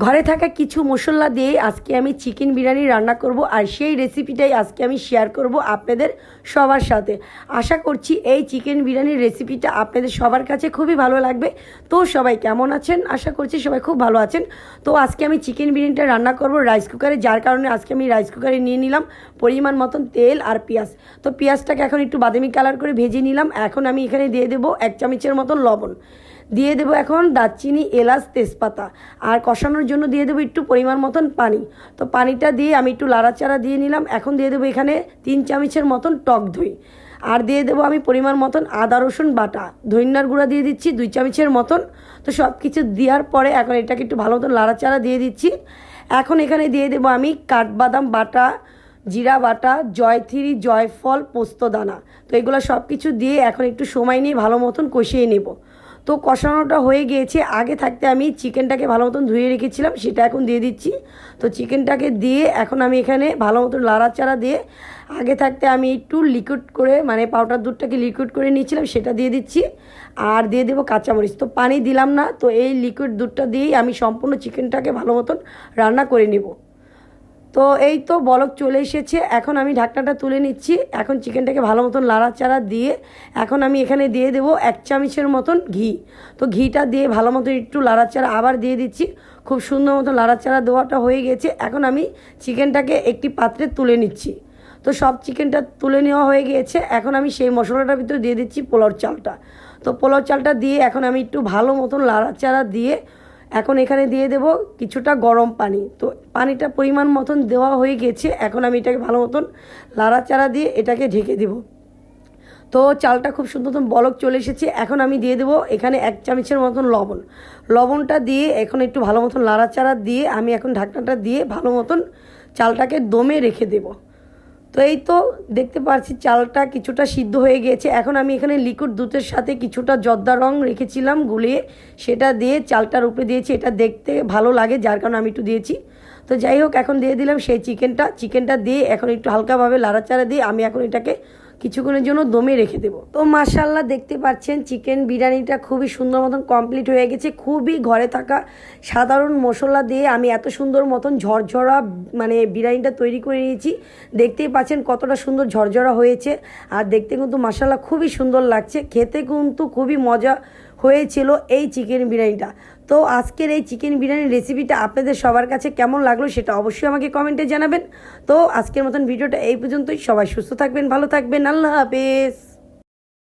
ঘরে থাকা কিছু মশলা দিয়ে আজকে আমি চিকেন বিরিয়ানি রান্না করব আর সেই রেসিপিটাই আজকে আমি শেয়ার করব আপনাদের সবার সাথে। আশা করছি এই চিকেন বিরিয়ানির রেসিপিটা আপনাদের সবার কাছে খুবই ভালো লাগবে। তো সবাই কেমন আছেন? আশা করছি সবাই খুব ভালো আছেন। তো আজকে আমি চিকেন বিরিয়ানিটা রান্না করব রাইস কুকারে, যার কারণে আজকে আমি রাইস কুকারে নিয়ে নিলাম পরিমাণ মতন তেল আর পেঁয়াজ। তো পেঁয়াজটাকে এখন একটু বাদামি কালার করে ভেজে নিলাম। এখন আমি এখানে দিয়ে দেবো 1 চামচের মতন লবণ, দিয়ে দেবো এখন দারচিনি, এলাচ, তেজপাতা, আর কষানোর জন্য দিয়ে দেবো একটু পরিমাণ মতন পানি। তো পানিটা দিয়ে আমি একটু লাড়াচাড়া দিয়ে নিলাম। এখন দিয়ে দেবো এখানে 3 চামচের মতন টক দই, আর দিয়ে দেবো আমি পরিমাণ মতন আদা রসুন বাটা, ধনিয়ার গুঁড়া দিয়ে দিচ্ছি 2 চামচের মতন। তো সব কিছু দেওয়ার পরে এখন এটাকে একটু ভালো মতন লাড়াচাড়া দিয়ে দিচ্ছি। এখন এখানে দিয়ে দেবো আমি কাঠবাদাম বাটা, জিরা বাটা, জয়ত্রী, জয়ফল, পোস্তদানা। তো এগুলো সব কিছু দিয়ে এখন একটু সময় নিয়ে ভালো মতন কষিয়ে নেব। তো কষানোটা হয়ে গিয়েছে। আগে থাকতে আমি চিকেনটাকে ভালো মতন ধুয়ে রেখেছিলাম, সেটা এখন দিয়ে দিচ্ছি। তো চিকেনটাকে দিয়ে এখন আমি এখানে ভালো মতন লাড়াচাড়া দিয়ে আগে থাকতে আমি একটু লিকুইড করে মানে পাউডার দুধটাকে লিকুইড করে নিয়েছিলাম, সেটা দিয়ে দিচ্ছি। আর দিয়ে দেবো কাঁচামরিচ। তো পানি দিলাম না, তো এই লিকুইড দুধটা দিয়েই আমি সম্পূর্ণ চিকেনটাকে ভালো মতন রান্না করে নেব। তো এই তো বলক চলে এসেছে। এখন আমি ঢাকনাটা তুলে নিচ্ছি। এখন চিকেনটাকে ভালো মতন লাড়াচাড়া দিয়ে এখন আমি এখানে দিয়ে দেবো 1 চামচের মতন ঘি। তো ঘিটা দিয়ে ভালো মতো একটু লাড়াচাড়া আবার দিয়ে দিচ্ছি। খুব সুন্দর মতো লাড়াচাড়া দেওয়াটা হয়ে গেছে। এখন আমি চিকেনটাকে একটি পাত্রে তুলে নিচ্ছি। তো সব চিকেনটা তুলে নেওয়া হয়ে গিয়েছে। এখন আমি সেই মশলাটার ভিতরে দিয়ে দিচ্ছি পোলাওর চালটা। তো পোলাওর চালটা দিয়ে এখন আমি একটু ভালো মতন লাড়াচাড়া দিয়ে এখন এখানে দিয়ে দেব কিছুটা গরম পানি। তো পানিটা পরিমাণ মতন দেওয়া হয়ে গেছে। এখন আমি এটাকে ভালো মতন লাড়াচাড়া দিয়ে এটাকে ঢেকে দেব। তো চালটা খুব সুন্দর মতন বলক চলে এসেছে। এখন আমি দিয়ে দেবো এখানে 1 চামচের মতন লবণটা দিয়ে এখন একটু ভালো মতন লাড়াচাড়া দিয়ে আমি এখন ঢাকনাটা দিয়ে ভালো মতন চালটাকে দমে রেখে দেব। তো এই তো দেখতে পাচ্ছি চালটা কিছুটা সিদ্ধ হয়ে গিয়েছে। এখন আমি এখানে লিকুইড দুধের সাথে কিছুটা জর্দা রং রেখেছিলাম গুলিয়ে, সেটা দিয়ে চালটার উপরে দিয়েছি। এটা দেখতে ভালো লাগে, যার কারণে আমি একটু দিয়েছি। তো যাই হোক, এখন দিয়ে দিলাম সেই চিকেনটা দিয়ে এখন একটু হালকাভাবে লাড়াচাড়া দিয়ে আমি এখন এটাকে কিছুক্ষণের জন্য দমে রেখে দেবো। তো মাশাআল্লাহ দেখতে পাচ্ছেন চিকেন বিরিয়ানিটা খুবই সুন্দর মতন কমপ্লিট হয়ে গেছে। খুবই ঘরে থাকা সাধারণ মশলা দিয়ে আমি এত সুন্দর মতন ঝরঝরা মানে বিরিয়ানিটা তৈরি করে নিয়েছি। দেখতেই পাচ্ছেন কতটা সুন্দর ঝরঝরা হয়েছে, আর দেখতে কিন্তু মাশাআল্লাহ খুবই সুন্দর লাগছে। খেতে কিন্তু খুবই মজা হয়েছিল এই চিকেন বিরিয়ানিটা। তো আজকের এই চিকেন বিরিয়ানির রেসিপিটা আপনাদের সবার কাছে কেমন লাগলো সেটা অবশ্যই আমাকে কমেন্টে জানাবেন। তো আজকের মতন ভিডিওটা এই পর্যন্তই। সবাই সুস্থ থাকবেন, ভালো থাকবেন। আল্লাহ হাফেজ।